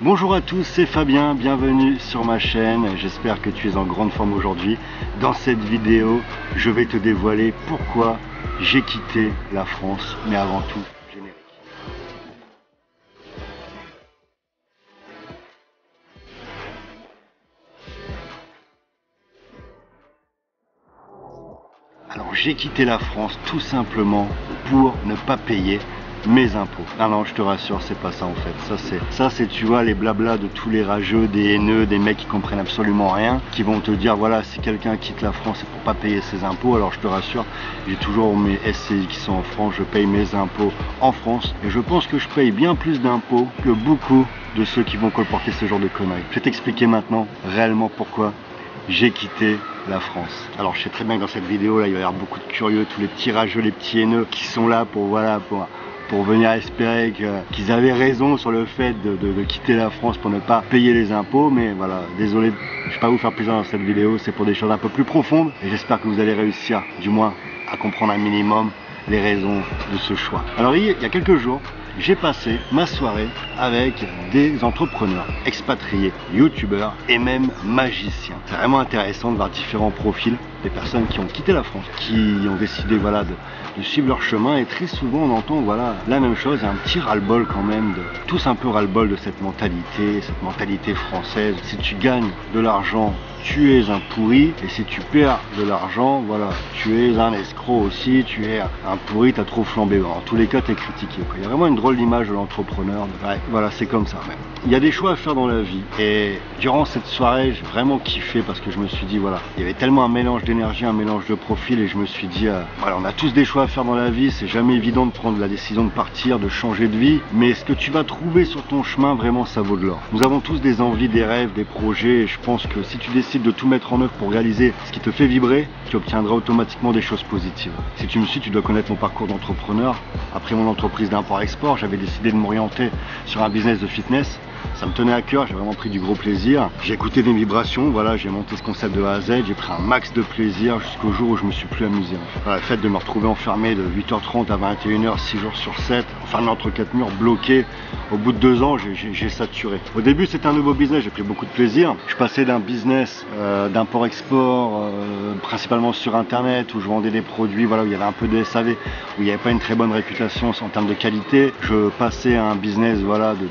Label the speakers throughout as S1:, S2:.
S1: Bonjour à tous, c'est Fabien, bienvenue sur ma chaîne, j'espère que tu es en grande forme aujourd'hui. Dans cette vidéo, je vais te dévoiler pourquoi j'ai quitté la France, mais avant tout, générique. Alors j'ai quitté la France tout simplement pour ne pas payer mes impôts. Ah non, je te rassure, c'est pas ça en fait. Ça c'est tu vois les blablas de tous les rageux, des haineux, des mecs qui comprennent absolument rien, qui vont te dire voilà, si quelqu'un quitte la France c'est pour pas payer ses impôts. Alors je te rassure, j'ai toujours mes SCI qui sont en France, je paye mes impôts en France et je pense que je paye bien plus d'impôts que beaucoup de ceux qui vont colporter ce genre de conneries. Je vais t'expliquer maintenant réellement pourquoi j'ai quitté la France. Alors je sais très bien que dans cette vidéo là il va y avoir beaucoup de curieux, tous les petits rageux, les petits haineux qui sont là pour pour venir espérer qu'ils avaient raison sur le fait de quitter la France pour ne pas payer les impôts. Mais voilà, désolé, je ne vais pas vous faire plaisir dans cette vidéo, c'est pour des choses un peu plus profondes. Et j'espère que vous allez réussir, du moins, à comprendre un minimum les raisons de ce choix. Alors il y a quelques jours, j'ai passé ma soirée avec des entrepreneurs expatriés, youtubeurs et même magiciens. C'est vraiment intéressant de voir différents profils, des personnes qui ont quitté la France, qui ont décidé voilà, de suivre leur chemin, et très souvent on entend voilà, la même chose, un petit ras-le-bol quand même, tous un peu ras-le-bol de cette mentalité française. Si tu gagnes de l'argent, tu es un pourri, et si tu perds de l'argent, voilà, tu es un escroc aussi, tu es un pourri, t'as trop flambé. En tous les cas, t'es critiqué, quoi. Il y a vraiment une drôle d'image de l'entrepreneur. Ouais, voilà, c'est comme ça. Il y a des choix à faire dans la vie, et durant cette soirée, j'ai vraiment kiffé parce que je me suis dit, voilà, il y avait tellement un mélange d'énergie, un mélange de profil, et je me suis dit, voilà, on a tous des choix à faire dans la vie, c'est jamais évident de prendre la décision de partir, de changer de vie, mais ce que tu vas trouver sur ton chemin, vraiment, ça vaut de l'or. Nous avons tous des envies, des rêves, des projets, et je pense que si tu décides de tout mettre en œuvre pour réaliser ce qui te fait vibrer, tu obtiendras automatiquement des choses positives. Si tu me suis, tu dois connaître mon parcours d'entrepreneur. Après mon entreprise d'import-export, j'avais décidé de m'orienter sur un business de fitness. Ça me tenait à cœur, j'ai vraiment pris du gros plaisir. J'ai écouté mes vibrations, voilà, j'ai monté ce concept de A à Z, j'ai pris un max de plaisir jusqu'au jour où je me suis plus amusé. Voilà, le fait de me retrouver enfermé de 8h30 à 21h, 6 jours sur 7, enfermé entre 4 murs, bloqué, au bout de 2 ans, j'ai saturé. Au début, c'était un nouveau business, j'ai pris beaucoup de plaisir. Je passais d'un business d'import-export, principalement sur Internet, où je vendais des produits, voilà, où il y avait un peu de SAV, où il n'y avait pas une très bonne réputation en termes de qualité. Je passais à un business, voilà, de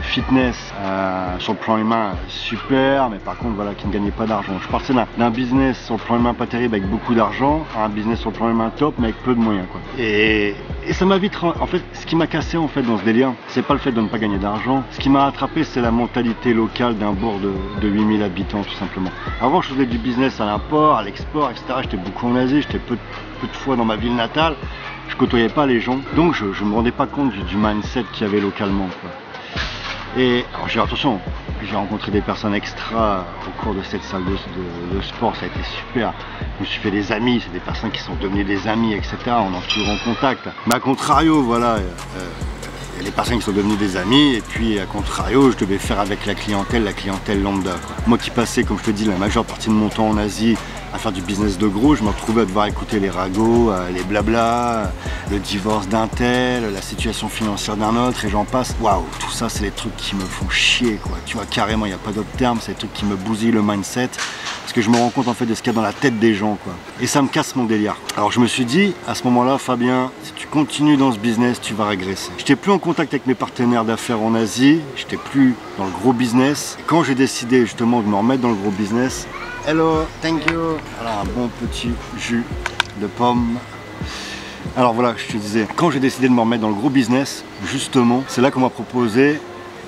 S1: fitness sur le plan humain super, mais par contre voilà, qui ne gagnait pas d'argent. Je passais d'un business sur le plan humain pas terrible avec beaucoup d'argent à un business sur le plan humain top mais avec peu de moyens, quoi. Et ça m'a vite en fait, ce qui m'a cassé en fait dans ce délire, c'est pas le fait de ne pas gagner d'argent. Ce qui m'a rattrapé, c'est la mentalité locale d'un bourg de 8000 habitants, tout simplement. Avant, je faisais du business à l'import, à l'export, etc. J'étais beaucoup en Asie, j'étais peu de fois dans ma ville natale. Je côtoyais pas les gens, donc je me rendais pas compte du mindset qu'il y avait localement, quoi. Et alors attention, j'ai rencontré des personnes extra au cours de cette salle de sport, ça a été super. Je me suis fait des amis, c'est des personnes qui sont devenues des amis, etc. On est toujours en contact. Mais à contrario, voilà, il y a des personnes qui sont devenues des amis, et puis à contrario, je devais faire avec la clientèle lambda, quoi. Moi qui passais, comme je te dis, la majeure partie de mon temps en Asie à faire du business de gros, je me retrouvais à devoir écouter les ragots, les blabla, le divorce d'un tel, la situation financière d'un autre, et j'en passe. Waouh, tout ça, c'est les trucs qui me font chier, quoi. Tu vois, carrément, il n'y a pas d'autre terme, c'est les trucs qui me bousillent le mindset, parce que je me rends compte en fait de ce qu'il y a dans la tête des gens, quoi. Et ça me casse mon délire. Alors je me suis dit, à ce moment-là, Fabien, si tu continues dans ce business, tu vas régresser. J'étais plus en contact avec mes partenaires d'affaires en Asie, j'étais plus dans le gros business. Et quand j'ai décidé justement de me remettre dans le gros business, hello, thank you. Voilà, un bon petit jus de pomme. Alors voilà, je te disais, quand j'ai décidé de me remettre dans le gros business, justement, c'est là qu'on m'a proposé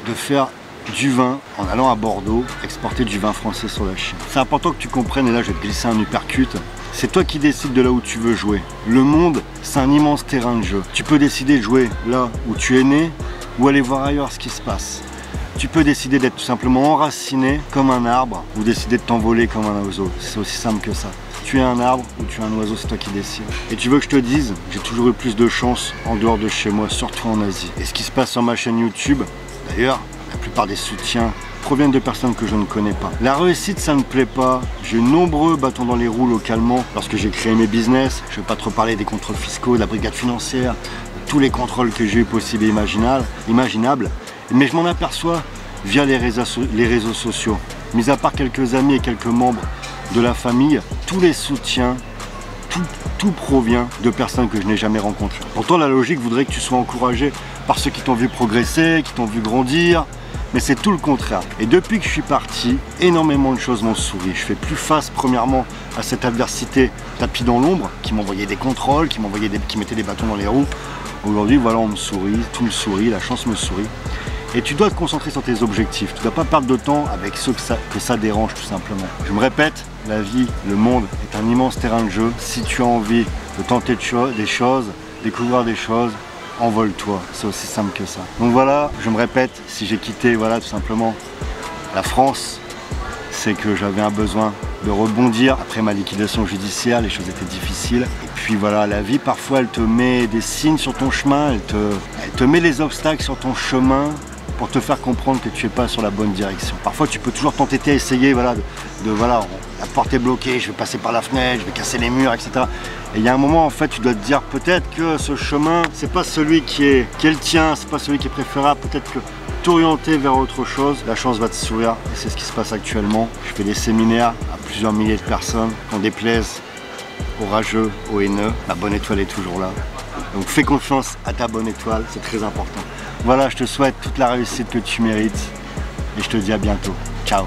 S1: de faire du vin en allant à Bordeaux, exporter du vin français sur la Chine. C'est important que tu comprennes, et là je vais te glisser un uppercut. C'est toi qui décides de là où tu veux jouer. Le monde, c'est un immense terrain de jeu. Tu peux décider de jouer là où tu es né, ou aller voir ailleurs ce qui se passe. Tu peux décider d'être tout simplement enraciné comme un arbre, ou décider de t'envoler comme un oiseau. C'est aussi simple que ça. Si tu es un arbre ou tu es un oiseau, c'est toi qui décides. Et tu veux que je te dise, j'ai toujours eu plus de chance en dehors de chez moi, surtout en Asie. Et ce qui se passe sur ma chaîne YouTube, d'ailleurs, la plupart des soutiens proviennent de personnes que je ne connais pas. La réussite, ça ne plaît pas. J'ai eu nombreux bâtons dans les roues localement lorsque j'ai créé mes business. Je ne vais pas trop parler des contrôles fiscaux, de la brigade financière, de tous les contrôles que j'ai eu possibles et imaginables. Mais je m'en aperçois via les réseaux sociaux. Mis à part quelques amis et quelques membres de la famille, tous les soutiens, tout provient de personnes que je n'ai jamais rencontrées. Pourtant la logique voudrait que tu sois encouragé par ceux qui t'ont vu progresser, qui t'ont vu grandir, mais c'est tout le contraire. Et depuis que je suis parti, énormément de choses m'ont souri. Je fais plus face premièrement à cette adversité tapis dans l'ombre, qui m'envoyait des contrôles, qui mettait des bâtons dans les roues. Aujourd'hui voilà, on me sourit, tout me sourit, la chance me sourit. Et tu dois te concentrer sur tes objectifs. Tu ne dois pas perdre de temps avec ceux que ça dérange tout simplement. Je me répète, la vie, le monde est un immense terrain de jeu. Si tu as envie de tenter des choses, découvrir des choses, envole-toi. C'est aussi simple que ça. Donc voilà, je me répète, si j'ai quitté voilà, tout simplement la France, c'est que j'avais un besoin de rebondir. Après ma liquidation judiciaire, les choses étaient difficiles. Et puis voilà, la vie parfois elle te met des signes sur ton chemin, elle te met les obstacles sur ton chemin pour te faire comprendre que tu n'es pas sur la bonne direction. Parfois tu peux toujours t'entêter à essayer, voilà, voilà, la porte est bloquée, je vais passer par la fenêtre, je vais casser les murs, etc. Et il y a un moment en fait tu dois te dire peut-être que ce chemin, c'est pas celui qui est le tien, c'est pas celui qui est préférable, peut-être que t'orienter vers autre chose, la chance va te sourire et c'est ce qui se passe actuellement. Je fais des séminaires à plusieurs milliers de personnes, qu'on déplaise aux rageux, aux haineux, la bonne étoile est toujours là. Donc fais confiance à ta bonne étoile, c'est très important. Voilà, je te souhaite toute la réussite que tu mérites et je te dis à bientôt. Ciao.